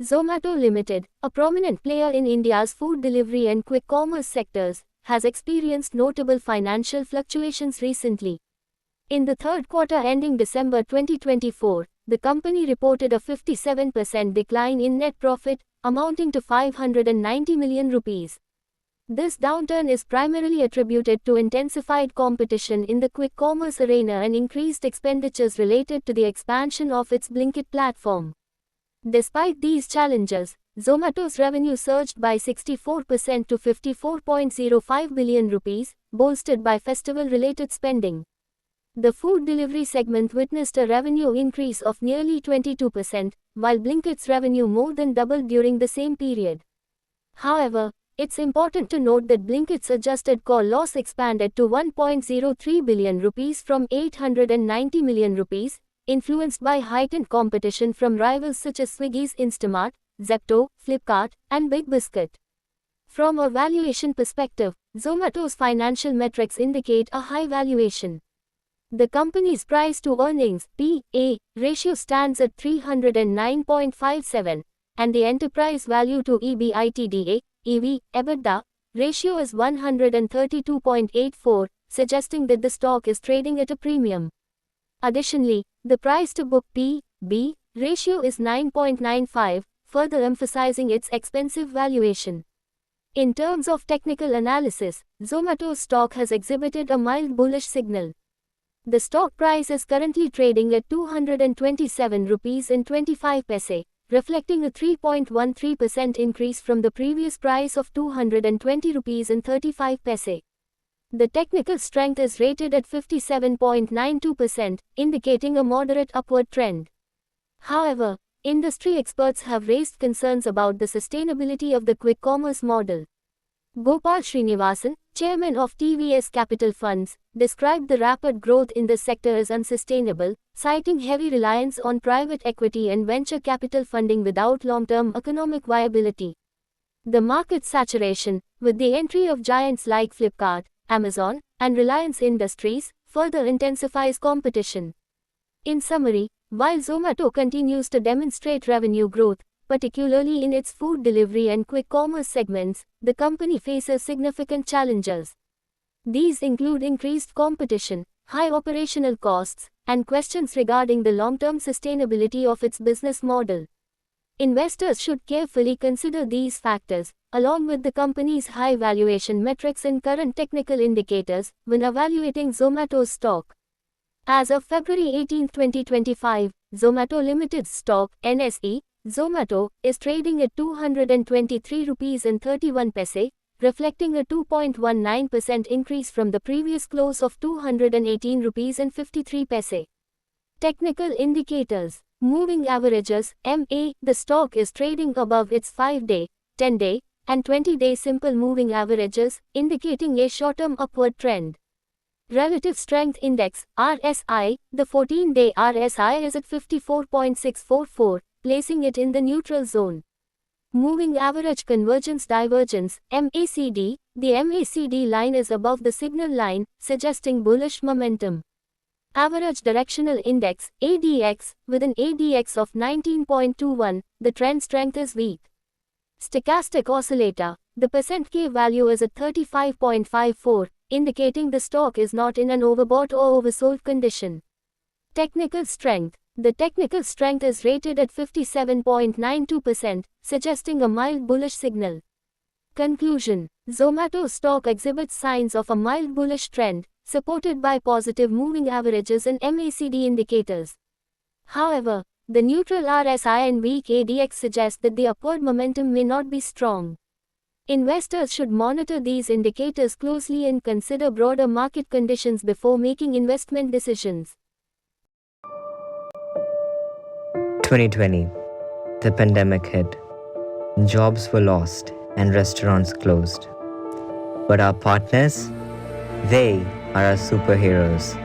Zomato Limited, a prominent player in India's food delivery and quick commerce sectors, has experienced notable financial fluctuations recently. In the third quarter ending December 2024, the company reported a 57% decline in net profit, amounting to 590 million rupees. This downturn is primarily attributed to intensified competition in the quick commerce arena and increased expenditures related to the expansion of its Blinkit platform. Despite these challenges, Zomato's revenue surged by 64% to 54.05 billion rupees, bolstered by festival-related spending. The food delivery segment witnessed a revenue increase of nearly 22%, while Blinkit's revenue more than doubled during the same period. However, it's important to note that Blinkit's adjusted core loss expanded to 1.03 billion rupees from 890 million rupees, influenced by heightened competition from rivals such as Swiggy's Instamart, Zepto, Flipkart, and Big Biscuit. From a valuation perspective, Zomato's financial metrics indicate a high valuation. The company's price-to-earnings (PA) ratio stands at 309.57, and the enterprise value-to-EBITDA (EV/EBITDA) ratio is 132.84, suggesting that the stock is trading at a premium. Additionally, the price-to-book (PB) ratio is 9.95, further emphasizing its expensive valuation. In terms of technical analysis, Zomato's stock has exhibited a mild bullish signal. The stock price is currently trading at 227 rupees and 25 paise, reflecting a 3.13% increase from the previous price of 220 rupees and 35 paise. The technical strength is rated at 57.92%, indicating a moderate upward trend. However, industry experts have raised concerns about the sustainability of the quick commerce model. Gopal Srinivasan, chairman of TVS Capital Funds, described the rapid growth in the sector as unsustainable, citing heavy reliance on private equity and venture capital funding without long-term economic viability. The market saturation, with the entry of giants like Flipkart, Amazon, and Reliance Industries, further intensifies competition. In summary, while Zomato continues to demonstrate revenue growth, particularly in its food delivery and quick commerce segments, the company faces significant challenges. These include increased competition, high operational costs, and questions regarding the long-term sustainability of its business model. Investors should carefully consider these factors, along with the company's high valuation metrics and current technical indicators, when evaluating Zomato's stock. As of February 18, 2025, Zomato Limited's stock, NSE, Zomato, is trading at 223 rupees and 31 paise, reflecting a 2.19% increase from the previous close of 218 rupees and 53 paise. Technical indicators. Moving averages, MA, the stock is trading above its 5-day, 10-day, and 20-day simple moving averages, indicating a short-term upward trend. Relative Strength Index, RSI, the 14-day RSI is at 54.644, placing it in the neutral zone. Moving Average Convergence Divergence, MACD, the MACD line is above the signal line, suggesting bullish momentum. Average Directional Index, ADX, with an ADX of 19.21, the trend strength is weak. Stochastic Oscillator, the %K value is at 35.54, indicating the stock is not in an overbought or oversold condition. Technical Strength, the technical strength is rated at 57.92%, suggesting a mild bullish signal. Conclusion: Zomato stock exhibits signs of a mild bullish trend, supported by positive moving averages and MACD indicators. However, the neutral RSI and weak ADX suggest that the upward momentum may not be strong. Investors should monitor these indicators closely and consider broader market conditions before making investment decisions. 2020. The pandemic hit. Jobs were lost and restaurants closed. But our partners? They are our superheroes.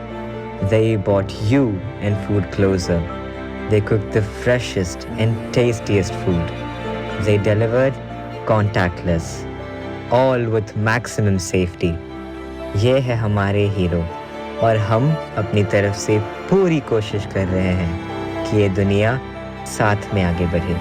They brought you and food closer. They cooked the freshest and tastiest food. They delivered contactless, all with maximum safety. ये है हमारे hero और हम अपनी तरफ से पूरी कोशिश कर रहे हैं कि ये दुनिया साथ में आगे बढ़े।